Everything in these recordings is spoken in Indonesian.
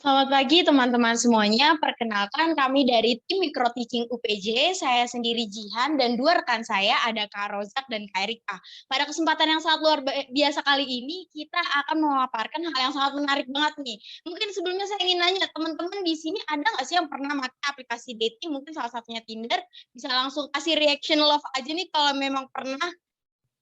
Selamat pagi teman-teman semuanya. Perkenalkan kami dari tim Micro Teaching UPJ. Saya sendiri Jihan dan dua rekan saya ada Kak Rozak dan Kak Erika. Pada kesempatan yang sangat luar biasa kali ini kita akan memaparkan hal yang sangat menarik banget nih. Mungkin sebelumnya saya ingin nanya teman-teman di sini ada nggak sih yang pernah pakai aplikasi dating? Mungkin salah satunya Tinder. Bisa langsung kasih reaction love aja nih kalau memang pernah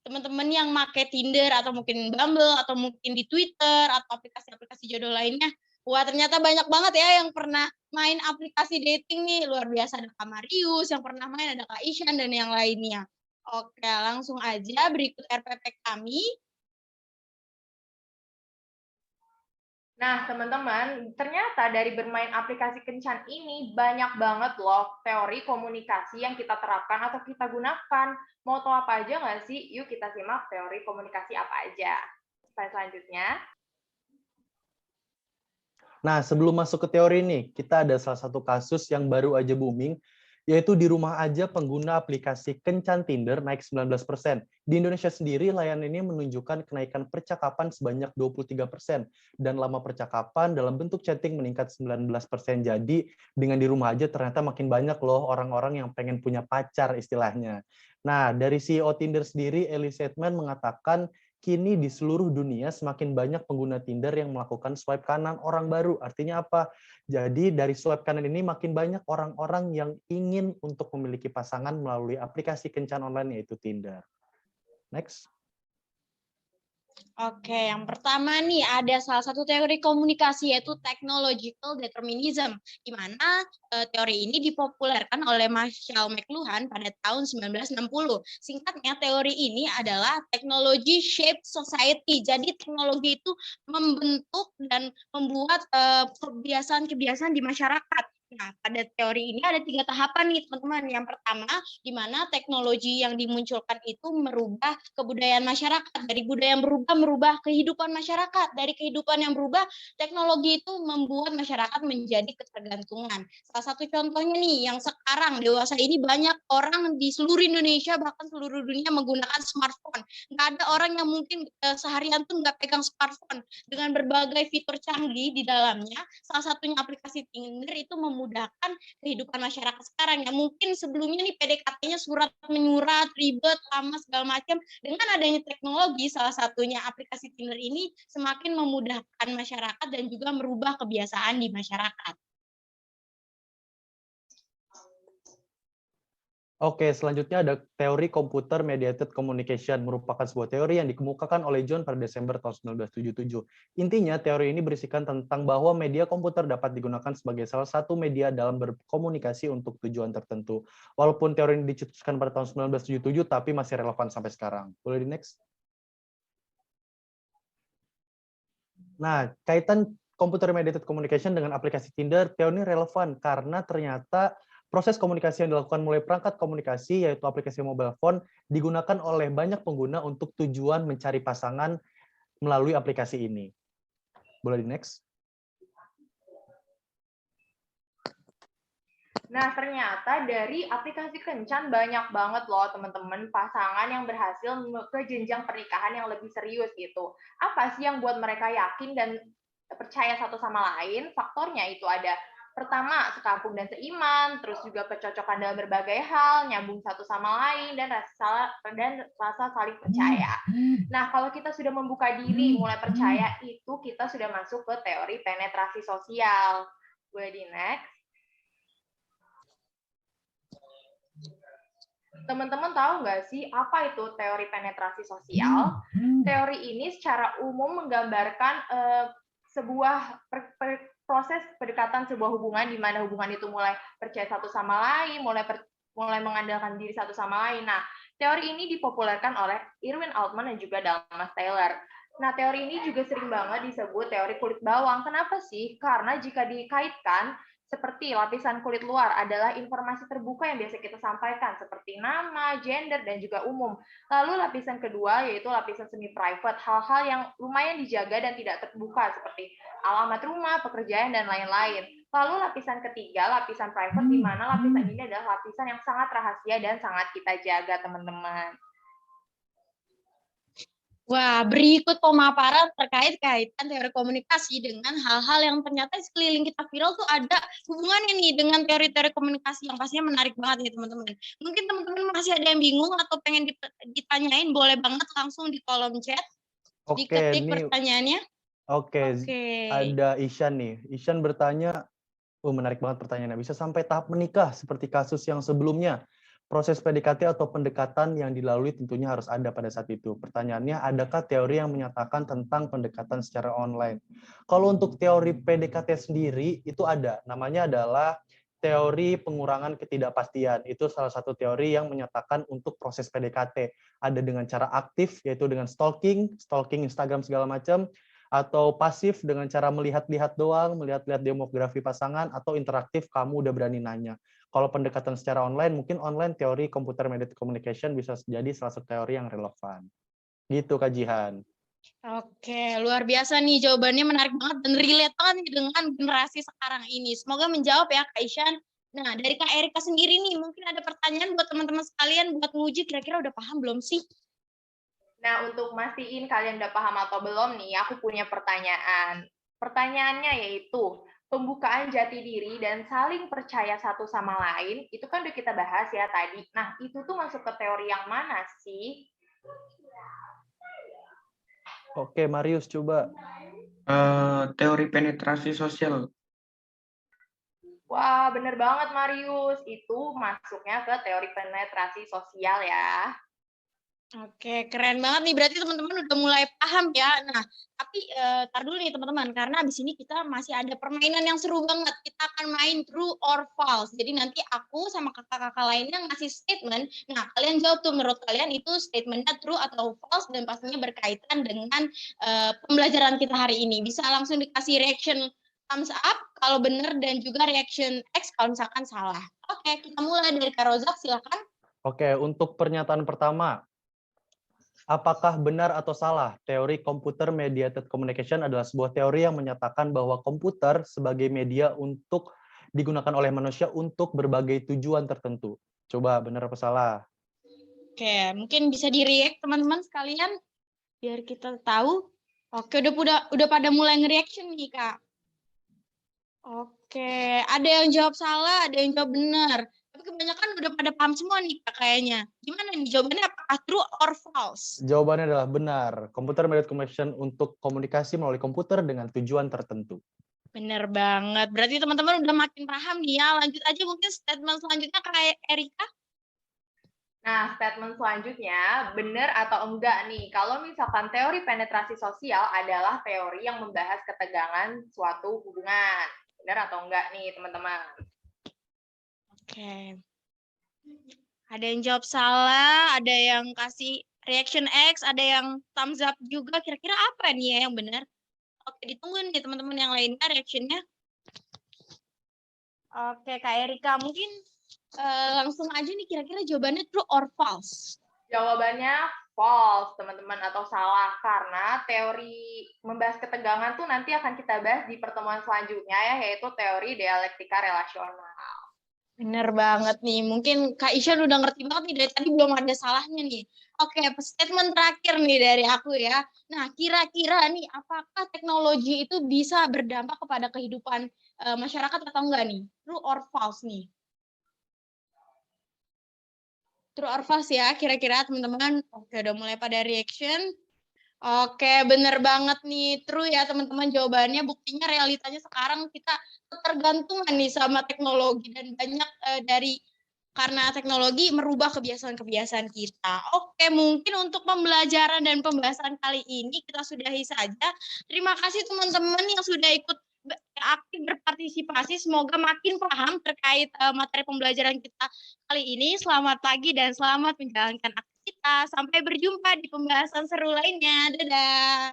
teman-teman yang pakai Tinder atau mungkin Bumble atau mungkin di Twitter atau aplikasi-aplikasi jodoh lainnya. Wah, ternyata banyak banget ya yang pernah main aplikasi dating nih. Luar biasa ada Kak Marius, yang pernah main ada Kak Ishan dan yang lainnya. Oke, langsung aja berikut RPP kami. Nah, teman-teman, ternyata dari bermain aplikasi kencan ini banyak banget loh teori komunikasi yang kita terapkan atau kita gunakan. Mau tahu apa aja nggak sih? Yuk kita simak teori komunikasi apa aja. Slide selanjutnya. Nah, sebelum masuk ke teori ini, kita ada salah satu kasus yang baru aja booming, yaitu di rumah aja pengguna aplikasi kencan Tinder naik 19%. Di Indonesia sendiri, layanan ini menunjukkan kenaikan percakapan sebanyak 23%, dan lama percakapan dalam bentuk chatting meningkat 19%. Jadi, dengan di rumah aja ternyata makin banyak loh orang-orang yang pengen punya pacar istilahnya. Nah, dari CEO Tinder sendiri, Ellie Sedman mengatakan, kini di seluruh dunia semakin banyak pengguna Tinder yang melakukan swipe kanan orang baru. Artinya apa? Jadi dari swipe kanan ini makin banyak orang-orang yang ingin untuk memiliki pasangan melalui aplikasi kencan online yaitu Tinder. Next. Oke, yang pertama nih ada salah satu teori komunikasi yaitu technological determinism, di mana teori ini dipopulerkan oleh Marshall McLuhan pada tahun 1960. Singkatnya, teori ini adalah technology shaped society. Jadi teknologi itu membentuk dan membuat kebiasaan-kebiasaan di masyarakat. Nah, pada teori ini ada 3 tahapan nih, teman-teman. Yang pertama, di mana teknologi yang dimunculkan itu merubah kebudayaan masyarakat. Dari budaya yang berubah, merubah kehidupan masyarakat. Dari kehidupan yang berubah, teknologi itu membuat masyarakat menjadi ketergantungan. Salah satu contohnya nih, yang sekarang dewasa ini banyak orang di seluruh Indonesia, bahkan seluruh dunia menggunakan smartphone. Nggak ada orang yang mungkin seharian tuh nggak pegang smartphone. Dengan berbagai fitur canggih di dalamnya, salah satunya aplikasi Tinder itu memudahkan kehidupan masyarakat sekarang. Ya mungkin sebelumnya nih PDKT-nya surat menyurat, ribet, lama segala macam. Dengan adanya teknologi, salah satunya aplikasi Tinder ini semakin memudahkan masyarakat dan juga merubah kebiasaan di masyarakat. Oke, selanjutnya ada teori Computer Mediated Communication, merupakan sebuah teori yang dikemukakan oleh John pada Desember tahun 1977. Intinya, teori ini berisikan tentang bahwa media komputer dapat digunakan sebagai salah satu media dalam berkomunikasi untuk tujuan tertentu. Walaupun teori ini dicetuskan pada tahun 1977, tapi masih relevan sampai sekarang. Boleh di next? Nah, kaitan Computer Mediated Communication dengan aplikasi Tinder, teori ini relevan karena ternyata proses komunikasi yang dilakukan mulai perangkat komunikasi, yaitu aplikasi mobile phone, digunakan oleh banyak pengguna untuk tujuan mencari pasangan melalui aplikasi ini. Boleh di next? Nah, ternyata dari aplikasi kencan banyak banget loh teman-teman pasangan yang berhasil ke jenjang pernikahan yang lebih serius gitu. Apa sih yang buat mereka yakin dan percaya satu sama lain? Faktornya itu ada pertama, sekampung dan seiman, terus juga kecocokan dalam berbagai hal, nyambung satu sama lain, dan rasa saling percaya. Nah, kalau kita sudah membuka diri, mulai percaya, itu kita sudah masuk ke teori penetrasi sosial. Boleh di next. Teman-teman tahu nggak sih apa itu teori penetrasi sosial? Teori ini secara umum menggambarkan sebuah proses pendekatan sebuah hubungan di mana hubungan itu mulai percaya satu sama lain, mulai mengandalkan diri satu sama lain. Nah, teori ini dipopulerkan oleh Irwin Altman dan juga Dallas Taylor. Nah, teori ini juga sering banget disebut teori kulit bawang. Kenapa sih? Karena jika dikaitkan seperti lapisan kulit luar adalah informasi terbuka yang biasa kita sampaikan, seperti nama, gender, dan juga umum. Lalu lapisan kedua yaitu lapisan semi-private, hal-hal yang lumayan dijaga dan tidak terbuka, seperti alamat rumah, pekerjaan, dan lain-lain. Lalu lapisan ketiga, lapisan private, di mana lapisan ini adalah lapisan yang sangat rahasia dan sangat kita jaga, teman-teman. Wah, berikut pemaparan terkait kaitan teori komunikasi dengan hal-hal yang ternyata di sekeliling kita viral tuh ada hubungannya nih dengan teori-teori komunikasi yang pastinya menarik banget nih teman-teman. Mungkin teman-teman masih ada yang bingung atau pengen ditanyain, boleh banget langsung di kolom chat, Oke, diketik ini pertanyaannya. oke, Oke. ada Ishan nih. Ishan bertanya, menarik banget pertanyaannya. Bisa sampai tahap menikah seperti kasus yang sebelumnya. Proses PDKT atau pendekatan yang dilalui tentunya harus ada pada saat itu. Pertanyaannya, adakah teori yang menyatakan tentang pendekatan secara online? Kalau untuk teori PDKT sendiri, itu ada. Namanya adalah teori pengurangan ketidakpastian. Itu salah satu teori yang menyatakan untuk proses PDKT. Ada dengan cara aktif, yaitu dengan stalking Instagram segala macam, atau pasif dengan cara melihat-lihat doang, melihat-lihat demografi pasangan, atau interaktif, kamu udah berani nanya. Kalau pendekatan secara online, mungkin online teori computer mediated communication bisa jadi salah satu teori yang relevan. Gitu, Kak Jihan. Oke, luar biasa nih, jawabannya menarik banget dan relate banget nih dengan generasi sekarang ini. Semoga menjawab ya Kak Ishan. Nah, dari Kak Erika sendiri nih, mungkin ada pertanyaan buat teman-teman sekalian buat nguji kira-kira udah paham belum sih? Nah, untuk mastiin kalian udah paham atau belum nih, aku punya pertanyaan. Pertanyaannya yaitu, pembukaan jati diri dan saling percaya satu sama lain, itu kan udah kita bahas ya tadi. Nah, itu tuh masuk ke teori yang mana sih? Oke, Marius, coba. Teori penetrasi sosial. Wah, bener banget Marius. Itu masuknya ke teori penetrasi sosial ya. Oke, keren banget nih. Berarti teman-teman udah mulai paham ya. Nah, tapi tar dulu nih teman-teman, karena di sini kita masih ada permainan yang seru banget. Kita akan main true or false. Jadi nanti aku sama kakak-kakak lainnya ngasih statement. Nah, kalian jawab tuh menurut kalian itu statementnya true atau false dan pastinya berkaitan dengan pembelajaran kita hari ini. Bisa langsung dikasih reaction thumbs up kalau benar dan juga reaction X kalau misalkan salah. Oke, kita mulai dari Kak Rozak, silakan. Oke, untuk pernyataan pertama, apakah benar atau salah teori computer mediated communication adalah sebuah teori yang menyatakan bahwa komputer sebagai media untuk digunakan oleh manusia untuk berbagai tujuan tertentu? Coba benar apa salah? Oke, mungkin bisa di-react teman-teman sekalian biar kita tahu. Oke, udah pada mulai nge-reaction nih, Kak. Oke, ada yang jawab salah, ada yang jawab benar. Tapi kebanyakan udah pada paham semua nih, Kak, kayaknya. Gimana nih jawabannya, apakah true or false? Jawabannya adalah benar. Computer mediated communication untuk komunikasi melalui komputer dengan tujuan tertentu. Benar banget. Berarti teman-teman udah makin paham nih ya. Lanjut aja mungkin statement selanjutnya Kak Erika. Nah, statement selanjutnya, benar atau enggak nih, kalau misalkan teori penetrasi sosial adalah teori yang membahas ketegangan suatu hubungan. Benar atau enggak nih, teman-teman? Oke. Ada yang jawab salah, ada yang kasih reaction X, ada yang thumbs up juga. Kira-kira apa nih ya yang benar? Oke, ditunggu nih teman-teman yang lainnya reactionnya. Oke, Kak Erika, mungkin langsung aja nih kira-kira jawabannya true or false? Jawabannya false, teman-teman, atau salah. Karena teori membahas ketegangan tuh nanti akan kita bahas di pertemuan selanjutnya ya, yaitu teori dialektika relasional. Bener banget nih. Mungkin Kak Isyan udah ngerti banget nih, dari tadi belum ada salahnya nih. Oke, statement terakhir nih dari aku ya. Nah, kira-kira nih, apakah teknologi itu bisa berdampak kepada kehidupan masyarakat atau enggak nih? True or false nih? True or false ya, kira-kira teman-teman. Oke, udah mulai pada reaction. Oke, bener banget nih. True ya teman-teman jawabannya. Buktinya realitanya sekarang kita ketergantungan nih sama teknologi. Dan banyak karena teknologi merubah kebiasaan-kebiasaan kita. Oke, mungkin untuk pembelajaran dan pembahasan kali ini kita sudahi saja. Terima kasih teman-teman yang sudah ikut aktif berpartisipasi. Semoga makin paham terkait materi pembelajaran kita kali ini. Selamat pagi dan selamat menjalankan aktivitas. Sampai berjumpa di pembahasan seru lainnya. Dadah.